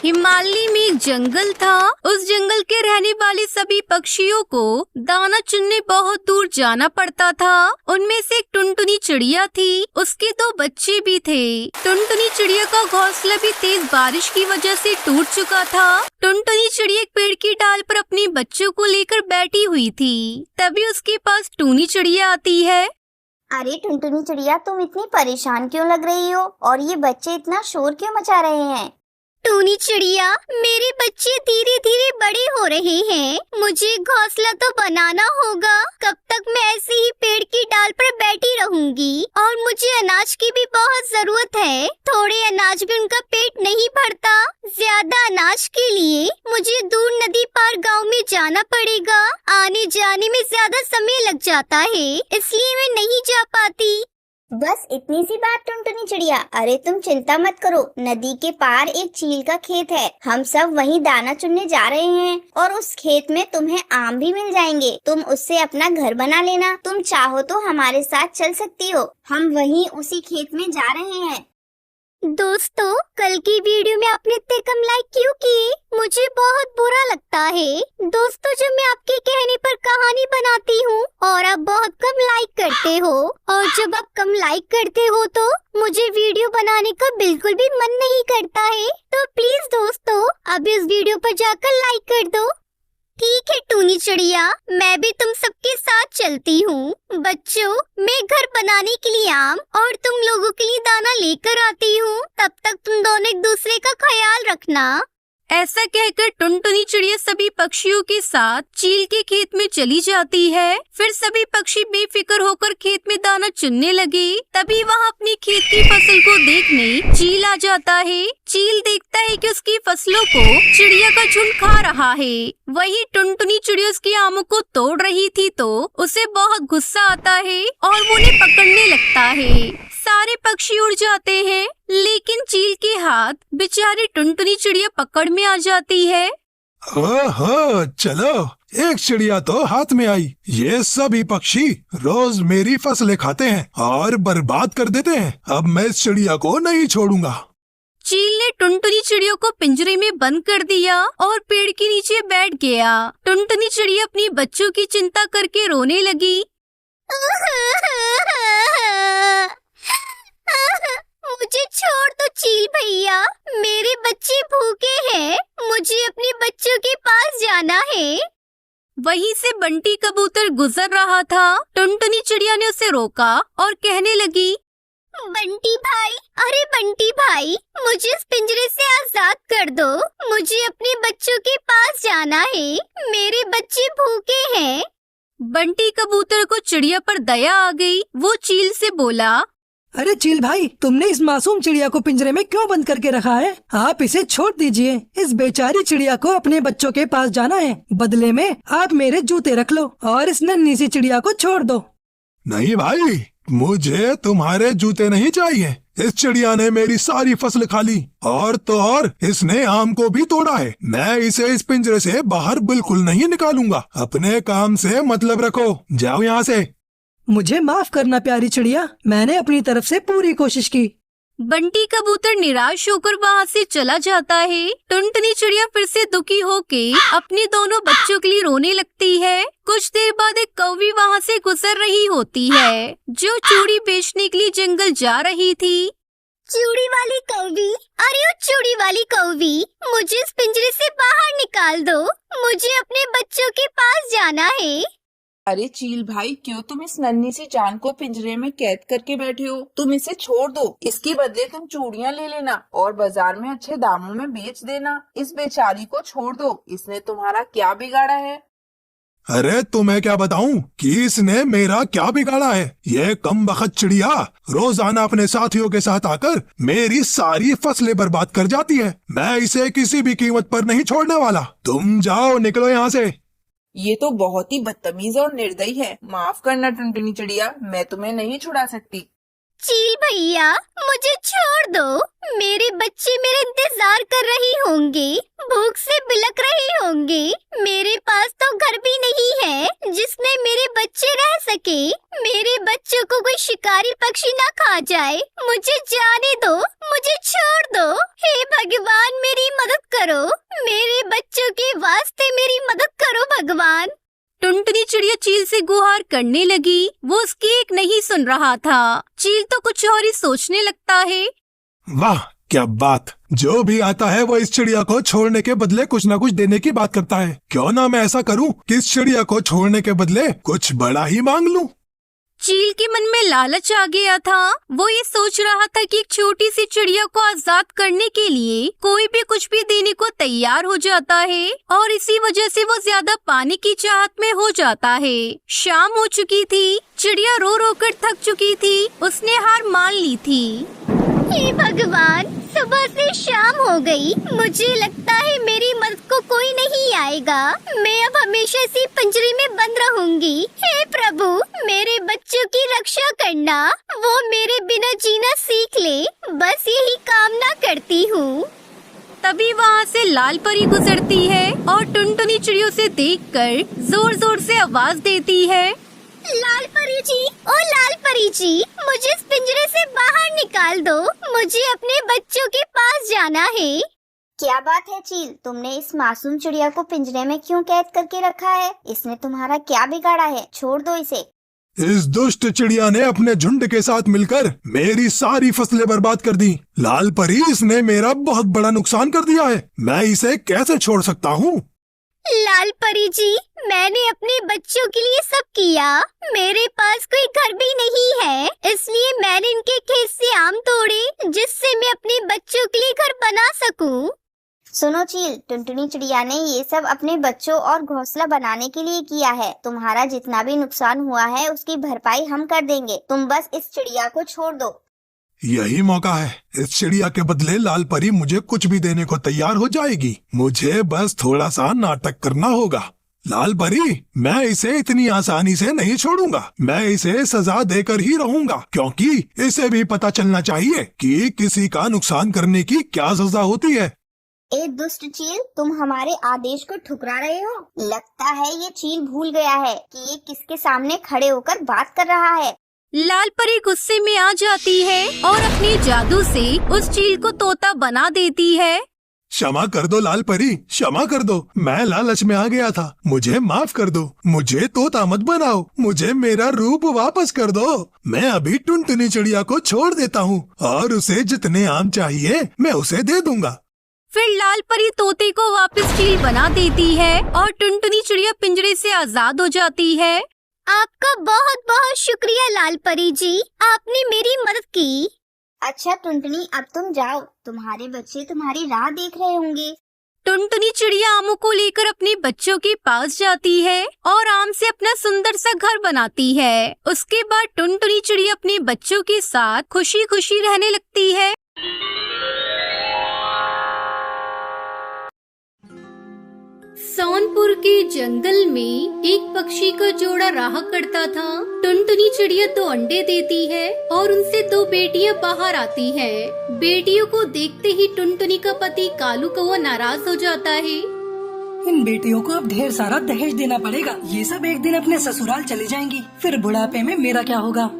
हिमालय में एक जंगल था। उस जंगल के रहने वाले सभी पक्षियों को दाना चुनने बहुत दूर जाना पड़ता था। उनमें से एक टुनटुनी चिड़िया थी। उसके 2 बच्चे भी थे। टुनटुनी चिड़िया का घोंसला भी तेज बारिश की वजह से टूट चुका था। टुनटुनी चिड़िया एक पेड़ की डाल पर अपने बच्चों को लेकर बैठी हुई थी। तभी उसके पास टूनी चिड़िया आती है। अरे टुनटुनी चिड़िया, तुम इतनी परेशान क्यों लग रही हो और ये बच्चे इतना शोर क्यों मचा रहे हैं? टूनी चिड़िया, मेरे बच्चे धीरे धीरे बड़े हो रहे हैं। मुझे घोंसला तो बनाना होगा। कब तक मैं ऐसे ही पेड़ की डाल पर बैठी रहूंगी? और मुझे अनाज की भी बहुत जरूरत है। थोड़े अनाज भी उनका पेट नहीं भरता। ज्यादा अनाज के लिए मुझे दूर नदी पार गांव में जाना पड़ेगा। आने जाने में ज्यादा समय लग जाता है, इसलिए मैं नहीं जा पाती। बस इतनी सी बात टुनटुनी चिड़िया। अरे तुम चिंता मत करो, नदी के पार एक चील का खेत है। हम सब वहीं दाना चुनने जा रहे हैं और उस खेत में तुम्हें आम भी मिल जाएंगे। तुम उससे अपना घर बना लेना। तुम चाहो तो हमारे साथ चल सकती हो। हम वहीं उसी खेत में जा रहे हैं। दोस्तों, कल की वीडियो में आपने इतने कम लाइक क्यों किए? मुझे बहुत बुरा लगता है। दोस्तों, जब मैं आपके कहने पर कहानी बनाती हूँ और आप बहुत कम लाइक करते हो, और जब आप कम लाइक करते हो तो मुझे वीडियो बनाने का बिल्कुल भी मन नहीं करता है। तो प्लीज दोस्तों, अभी इस वीडियो पर जाकर लाइक कर दो। ठीक है टूनी चिड़िया, मैं भी तुम सबके साथ चलती हूँ। बच्चों, मैं घर बनाने के लिए आम और तुम लोगों के लिए दाना लेकर आती हूँ। तब तक तुम दोनों एक दूसरे का ख्याल रखना। ऐसा कहकर टुनटुनी चिड़िया सभी पक्षियों के साथ चील के खेत में चली जाती है। फिर सभी पक्षी बेफिक्र होकर खेत में दाना चुनने लगे। तभी वहाँ अपनी खेत की फसल को देखने चील आ जाता है। चील देखता है कि उसकी फसलों को चिड़िया का झुंड खा रहा है। वही टुनटुनी चिड़िया उसके आमों को तोड़ रही थी तो उसे बहुत गुस्सा आता है और वो उन्हें पकड़ने लगता है। सारे पक्षी उड़ जाते हैं, लेकिन चील के हाथ बेचारी टुनटुनी चिड़िया पकड़ में आ जाती है। ओहो, चलो, एक चिड़िया तो हाथ में आई। ये सभी पक्षी रोज मेरी फसलें खाते हैं और बर्बाद कर देते हैं। अब मैं इस चिड़िया को नहीं छोड़ूंगा। चील ने टुनटुनी चिड़िया को पिंजरे में बंद कर दिया और पेड़ के नीचे बैठ गया। टुनटुनी चिड़िया अपनी बच्चों की चिंता करके रोने लगी। मुझे छोड़ दो चील भैया, मेरे बच्चे भूखे हैं। मुझे अपने बच्चों के पास जाना है। वहीं से बंटी कबूतर गुजर रहा था। टुनटुनी चिड़िया ने उसे रोका और कहने लगी, बंटी भाई, अरे बंटी भाई, मुझे इस पिंजरे से आजाद कर दो। मुझे अपने बच्चों के पास जाना है। मेरे बच्चे भूखे हैं। बंटी कबूतर को चिड़िया पर दया आ गई। वो चील से बोला, अरे चील भाई, तुमने इस मासूम चिड़िया को पिंजरे में क्यों बंद करके रखा है? आप इसे छोड़ दीजिए। इस बेचारी चिड़िया को अपने बच्चों के पास जाना है। बदले में आप मेरे जूते रख लो और इस नन्ही सी चिड़िया को छोड़ दो। नहीं भाई, मुझे तुम्हारे जूते नहीं चाहिए। इस चिड़िया ने मेरी सारी फसल खा ली और तो और इसने आम को भी तोड़ा है। मैं इसे इस पिंजरे से बाहर बिल्कुल नहीं निकालूंगा। अपने काम से मतलब रखो, जाओ यहाँ से। मुझे माफ करना प्यारी चिड़िया, मैंने अपनी तरफ से पूरी कोशिश की। बंटी कबूतर निराश होकर वहाँ से चला जाता है। टुनटुनी चिड़िया फिर से दुखी होके अपने दोनों बच्चों के लिए रोने लगती है। कुछ देर बाद एक कौवी वहाँ से गुजर रही होती है, जो चूड़ी बेचने के लिए जंगल जा रही थी। चूड़ी वाली कौवी, अरे ओ चूड़ी वाली कौवी, मुझे इस पिंजरे से बाहर निकाल दो। मुझे अपने बच्चों के पास जाना है। अरे चील भाई, क्यों तुम इस नन्ही सी जान को पिंजरे में कैद करके बैठे हो? तुम इसे छोड़ दो। इसके बदले तुम चूड़ियाँ ले लेना और बाजार में अच्छे दामों में बेच देना। इस बेचारी को छोड़ दो, इसने तुम्हारा क्या बिगाड़ा है? अरे तुम्हें क्या बताऊं कि इसने मेरा क्या बिगाड़ा है। ये कमबख्त चिड़िया रोजाना अपने साथियों के साथ आकर मेरी सारी फसलें बर्बाद कर जाती है। मैं इसे किसी भी कीमत पर नहीं छोड़ने वाला। तुम जाओ, निकलो यहाँ से। ये तो बहुत ही बदतमीज और निर्दयी है। माफ करना टुनटुनी चिड़िया, मैं तुम्हें नहीं छुड़ा सकती। चील भैया, मुझे छोड़ दो। मेरे बच्चे मेरा इंतजार कर रही होंगे, भूख से बिलक रही होंगे। मेरे पास तो घर भी नहीं है जिसमें मेरे बच्चे रह सके। मेरे बच्चों को कोई शिकारी पक्षी ना खा जाए। मुझे जाने दो, मुझे छोड़ दो। हे भगवान, मेरी मदद करो। मेरे बच्चों के वास्ते मेरी मदद करो भगवान। टुनटुनी चिड़िया चील से गुहार करने लगी। वो उसकी एक नहीं सुन रहा था। चील तो कुछ और ही सोचने लगता है। वाह क्या बात। जो भी आता है वो इस चिड़िया को छोड़ने के बदले कुछ न कुछ देने की बात करता है। क्यों ना मैं ऐसा करूं कि इस चिड़िया को छोड़ने के बदले कुछ बड़ा ही मांग लूं। चील के मन में लालच आ गया था। वो ये सोच रहा था कि एक छोटी सी चिड़िया को आजाद करने के लिए कोई भी कुछ भी देने को तैयार हो जाता है, और इसी वजह से वो ज्यादा पानी की चाहत में हो जाता है। शाम हो चुकी थी। चिड़िया रो रो कर थक चुकी थी। उसने हार मान ली थी। हे भगवान, सुबह से शाम हो गई। मुझे लगता है मेरी मदद को कोई नहीं आएगा। मैं अब हमेशा इसी पिंजरे में बंद रहूंगी। हे प्रभु, मेरे बच्चों की रक्षा करना। वो मेरे बिना जीना सीख ले, बस यही कामना करती हूँ। तभी वहाँ से लाल परी गुजरती है और टुनटुनी चिड़ियों से देखकर जोर जोर से आवाज देती है। लाल परी जी, ओ लाल परी जी, मुझे इस पिंजरे से बाहर निकाल दो। मुझे अपने बच्चों के पास जाना है। क्या बात है चील, तुमने इस मासूम चिड़िया को पिंजरे में क्यों कैद करके रखा है? इसने तुम्हारा क्या बिगाड़ा है? छोड़ दो इसे। इस दुष्ट चिड़िया ने अपने झुंड के साथ मिलकर मेरी सारी फसलें बर्बाद कर दी। लाल परी, इसने मेरा बहुत बड़ा नुकसान कर दिया है। मैं इसे कैसे छोड़ सकता हूँ? लाल परी जी, मैंने अपने बच्चों के लिए सब किया। मेरे पास कोई घर भी नहीं है, इसलिए मैंने इनके खेत से आम तोड़े जिससे मैं अपने बच्चों के लिए घर बना सकूं। सुनो चील, टुनटुनी चिड़िया ने ये सब अपने बच्चों और घोंसला बनाने के लिए किया है। तुम्हारा जितना भी नुकसान हुआ है उसकी भरपाई हम कर देंगे। तुम बस इस चिड़िया को छोड़ दो। यही मौका है। इस चिड़िया के बदले लाल परी मुझे कुछ भी देने को तैयार हो जाएगी। मुझे बस थोड़ा सा नाटक करना होगा। लाल परी, मैं इसे इतनी आसानी से नहीं छोड़ूंगा। मैं इसे सजा देकर ही रहूंगा, क्योंकि इसे भी पता चलना चाहिए कि किसी का नुकसान करने की क्या सजा होती है। ए दुष्ट चील, तुम हमारे आदेश को ठुकरा रहे हो। लगता है ये चील भूल गया है कि ये किसके सामने खड़े होकर बात कर रहा है। लाल परी गुस्से में आ जाती है और अपने जादू से उस चील को तोता बना देती है। क्षमा कर दो लाल परी, क्षमा कर दो। मैं लालच में आ गया था। मुझे माफ कर दो। मुझे तोता मत बनाओ। मुझे मेरा रूप वापस कर दो। मैं अभी टुनटुनी चिड़िया को छोड़ देता हूँ और उसे जितने आम चाहिए मैं उसे दे दूंगा। फिर लाल परी तोते को वापस चील बना देती है और टुनटुनी चिड़िया पिंजरे से आजाद हो जाती है। आपका बहुत बहुत शुक्रिया लाल परी जी, आपने मेरी मदद की। अच्छा टुनटुनी, अब तुम जाओ। तुम्हारे बच्चे तुम्हारी राह देख रहे होंगे। टुनटुनी चिड़िया आमों को लेकर अपने बच्चों के पास जाती है और आम से अपना सुंदर सा घर बनाती है। उसके बाद टुनटुनी चिड़िया अपने बच्चों के साथ खुशी खुशी रहने लगती है। सोनपुर के जंगल में एक पक्षी का जोड़ा रहा करता था। टुनटुनी चिड़िया 2 अंडे देती है और उनसे 2 बेटियां बाहर आती हैं। बेटियों को देखते ही टुनटुनी का पति कालू कौवा नाराज हो जाता है। इन बेटियों को अब ढेर सारा दहेज देना पड़ेगा। ये सब एक दिन अपने ससुराल चली जाएंगी, फिर बुढ़ापे में मेरा क्या होगा?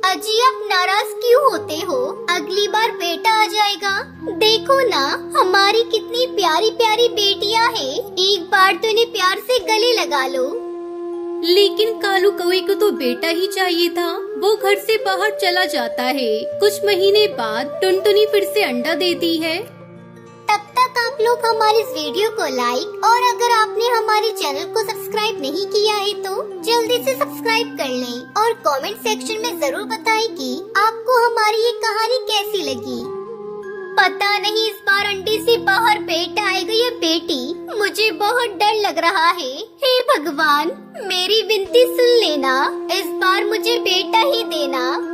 अजी, आप नाराज क्यों होते हो? अगली बार बेटा आ जाएगा। देखो ना, हमारी कितनी प्यारी प्यारी बेटियां हैं। एक बार तो इन्हें प्यार से गले लगा लो। लेकिन कालू कौवे को तो बेटा ही चाहिए था। वो घर से बाहर चला जाता है। कुछ महीने बाद टुनटुनी फिर से अंडा देती है। तब तक आप लोग हमारे इस वीडियो को लाइक, और अगर आपने हमारे चैनल को सब्सक्राइब नहीं किया है तो जल्दी से सब्सक्राइब कर लें और कमेंट सेक्शन में जरूर बताएं कि आपको हमारी ये कहानी कैसी लगी। पता नहीं इस बार अंडे से बाहर बेटा आएगा या बेटी। मुझे बहुत डर लग रहा है। हे भगवान, मेरी विनती सुन लेना। इस बार मुझे बेटा ही देना।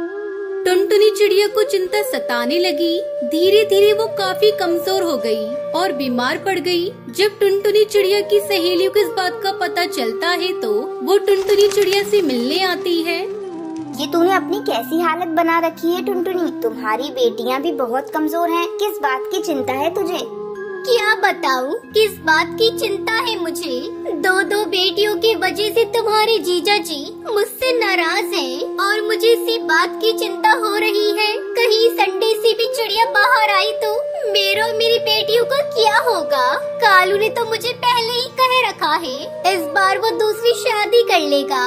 टुनटुनी चिड़िया को चिंता सताने लगी। धीरे धीरे वो काफी कमजोर हो गई और बीमार पड़ गई। जब टुनटुनी चिड़िया की सहेलियों को इस बात का पता चलता है तो वो टुनटुनी चिड़िया से मिलने आती है। ये तूने अपनी कैसी हालत बना रखी है टुनटुनी? तुम्हारी बेटियां भी बहुत कमजोर हैं। किस बात की चिंता है तुझे? क्या बताऊं किस बात की चिंता है मुझे? दो बेटियों की वजह से तुम्हारे जीजा जी मुझसे नाराज हैं और मुझे इसी बात की चिंता हो रही है। कहीं संडे से भी चिड़िया बाहर आई तो मेरे और मेरी बेटियों का क्या होगा? कालू ने तो मुझे पहले ही कह रखा है इस बार वो दूसरी शादी कर लेगा।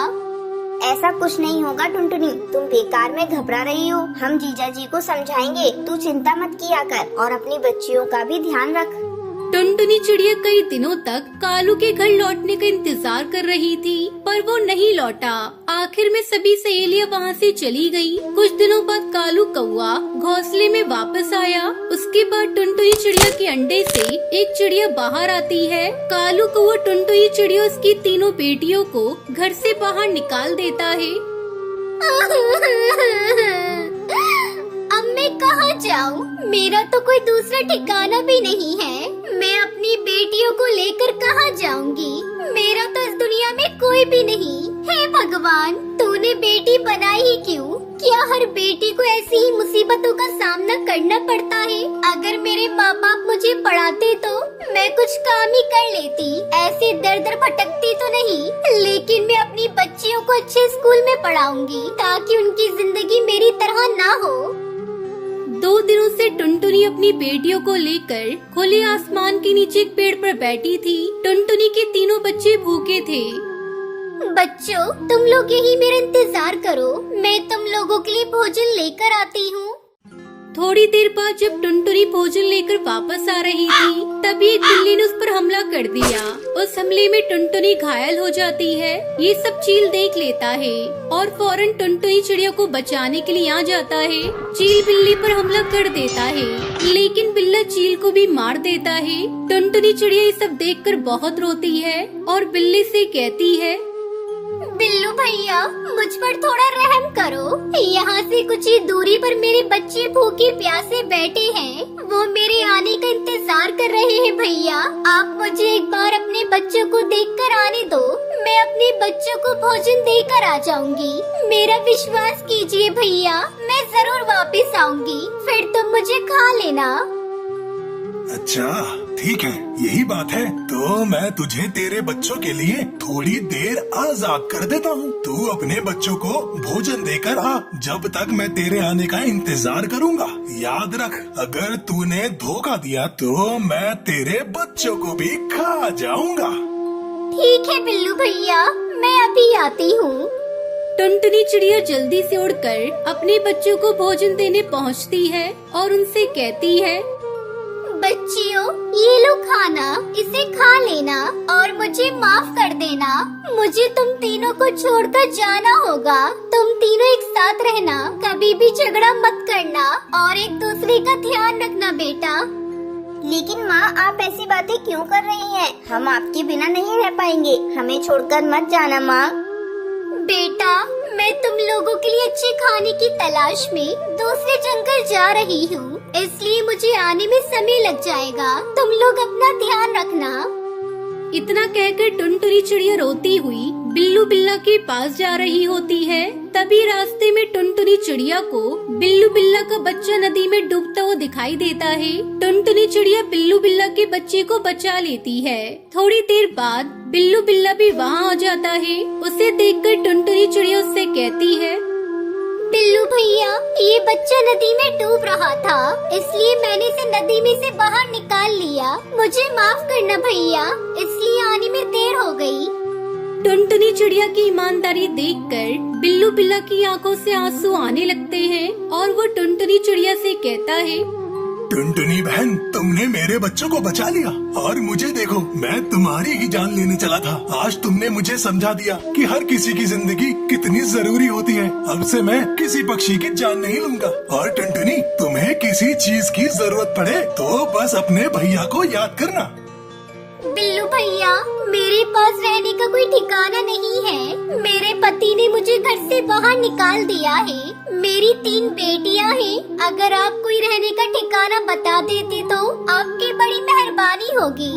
ऐसा कुछ नहीं होगा टुनटुनी, तुम बेकार में घबरा रही हो। हम जीजा जी को समझाएंगे, तू चिंता मत किया कर और अपनी बच्चियों का भी ध्यान रख। टुनटुनी चिड़िया कई दिनों तक कालू के घर लौटने का इंतजार कर रही थी, पर वो नहीं लौटा। आखिर में सभी सहेलियां वहाँ से चली गयी। कुछ दिनों बाद कालू कौआ घोंसले में वापस आया। उसके बाद टुनटुनी चिड़िया के अंडे से एक चिड़िया बाहर आती है। कालू कौआ टुनटुनी चिड़िया उसकी तीनों बेटियों को घर से बाहर निकाल देता है। अब मैं कहाँ जाऊँ? मेरा तो कोई दूसरा ठिकाना भी नहीं है। मैं अपनी बेटियों को लेकर कहाँ जाऊंगी? मेरा तो इस दुनिया में कोई भी नहीं। हे भगवान, तूने बेटी बनाई ही क्यों? क्या हर बेटी को ऐसी ही मुसीबतों का सामना करना पड़ता है? अगर मेरे माँ बाप मुझे पढ़ाते तो मैं कुछ काम ही कर लेती, ऐसे दर दर भटकती तो नहीं। लेकिन मैं अपनी बच्चियों को अच्छे स्कूल में पढ़ाऊंगी ताकि उनकी जिंदगी मेरी तरह ना हो। 2 दिनों से टुनटुनी अपनी बेटियों को लेकर खुले आसमान के नीचे एक पेड़ पर बैठी थी। टुनटुनी के तीनों बच्चे भूखे थे। बच्चों, तुम लोग यही मेरा इंतजार करो, मैं तुम लोगों के लिए भोजन लेकर आती हूँ। थोड़ी देर बाद जब टुनटुनी भोजन लेकर वापस आ रही थी, तभी एक बिल्ली ने उस पर हमला कर दिया। उस हमले में टुनटुनी घायल हो जाती है। ये सब चील देख लेता है और फौरन टुनटुनी चिड़िया को बचाने के लिए आ जाता है। चील बिल्ली पर हमला कर देता है, लेकिन बिल्ला चील को भी मार देता है। टुनटुनी चिड़िया ये सब देखकर बहुत रोती है और बिल्ली से कहती है, बिल्लू भैया, मुझ पर थोड़ा रहम करो। यहाँ से कुछ ही दूरी पर मेरे बच्चे भूखे प्यासे बैठे हैं। वो मेरे आने का इंतजार कर रहे हैं। भैया, आप मुझे एक बार अपने बच्चों को देखकर आने दो। मैं अपने बच्चों को भोजन देकर आ जाऊंगी। मेरा विश्वास कीजिए भैया, मैं जरूर वापस आऊंगी, फिर तुम मुझे खा लेना। अच्छा ठीक है, यही बात है तो मैं तुझे तेरे बच्चों के लिए थोड़ी देर आजाद कर देता हूँ। तू अपने बच्चों को भोजन देकर आ, जब तक मैं तेरे आने का इंतजार करूँगा। याद रख, अगर तूने धोखा दिया तो मैं तेरे बच्चों को भी खा जाऊंगा। ठीक है बिल्लू भैया, मैं अभी आती हूँ। टुनटुनी चिड़िया जल्दी से उड़कर अपने बच्चों को भोजन देने पहुँचती है और उनसे कहती है, बच्चियों, ये लो खाना, इसे खा लेना और मुझे माफ कर देना। मुझे तुम तीनों को छोड़कर जाना होगा। तुम तीनों एक साथ रहना, कभी भी झगड़ा मत करना और एक दूसरे का ध्यान रखना बेटा। लेकिन माँ, आप ऐसी बातें क्यों कर रही हैं? हम आपके बिना नहीं रह पाएंगे, हमें छोड़कर मत जाना माँ। बेटा, मैं तुम लोगों के लिए अच्छे खाने की तलाश में दूसरे जंगल जा रही हूँ, इसलिए मुझे आने में समय लग जाएगा। तुम लोग अपना ध्यान रखना। इतना कहकर टुनटुनी चिड़िया रोती हुई बिल्लू बिल्ला के पास जा रही होती है। तभी रास्ते में टुनटुनी चिड़िया को बिल्लू बिल्ला का बच्चा नदी में डूबता हुआ दिखाई देता है। टुनटुनी चिड़िया बिल्लू बिल्ला के बच्चे को बचा लेती है। थोड़ी देर बाद बिल्लू बिल्ला भी वहाँ आ जाता है। उसे देखकर टुनटुनी चिड़िया उससे कहती है, बिल्लू भैया, ये बच्चा नदी में डूब रहा था, इसलिए मैंने इसे नदी में से बाहर निकाल लिया। मुझे माफ करना भैया, इसलिए आने में देर हो गई। टुनटुनी चिड़िया की ईमानदारी देखकर बिल्लू बिल्ला की आंखों से आंसू आने लगते हैं और वो टुनटुनी चिड़िया से कहता है, टुनटुनी बहन, तुमने मेरे बच्चों को बचा लिया और मुझे देखो, मैं तुम्हारी ही जान लेने चला था। आज तुमने मुझे समझा दिया कि हर किसी की जिंदगी कितनी जरूरी होती है। अब से मैं किसी पक्षी की जान नहीं लूंगा। और टुनटुनी, तुम्हें किसी चीज की जरूरत पड़े तो बस अपने भैया को याद करना। बिल्लू भैया, मेरे पास रहने का कोई ठिकाना नहीं है। मेरे पति ने मुझे घर से बाहर निकाल दिया है। मेरी 3 बेटियां हैं। अगर आप कोई रहने का ठिकाना बता देते तो आपकी बड़ी मेहरबानी होगी।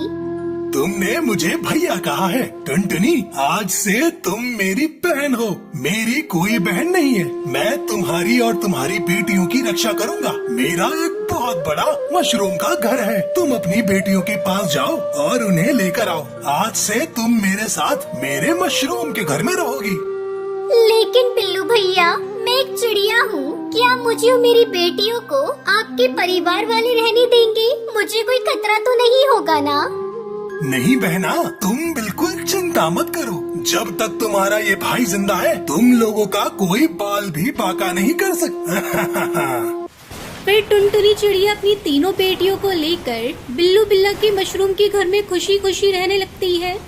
तुमने मुझे भैया कहा है। टुनटुनी, आज से तुम मेरी बहन हो। मेरी कोई बहन नहीं है। मैं तुम्हारी और तुम्हारी बेटियों की रक्षा करूंगा। मेरा एक बहुत बड़ा मशरूम का घर है। तुम अपनी बेटियों के पास जाओ और उन्हें लेकर आओ। आज से तुम मेरे साथ मेरे मशरूम के घर में रहोगी। लेकिन पिल्लू भैया, मैं एक चिड़िया हूँ। क्या मुझे और मेरी बेटियों को आपके परिवार वाले रहने देंगे? मुझे कोई खतरा तो नहीं होगा ना? नहीं बहना, तुम बिल्कुल चिंता मत करो। जब तक तुम्हारा ये भाई जिंदा है, तुम लोगों का कोई बाल भी बाका नहीं कर सकता। फिर टुनटुनी चिड़िया अपनी तीनों बेटियों को लेकर बिल्लू बिल्ला के मशरूम के घर में खुशी खुशी रहने लगती है।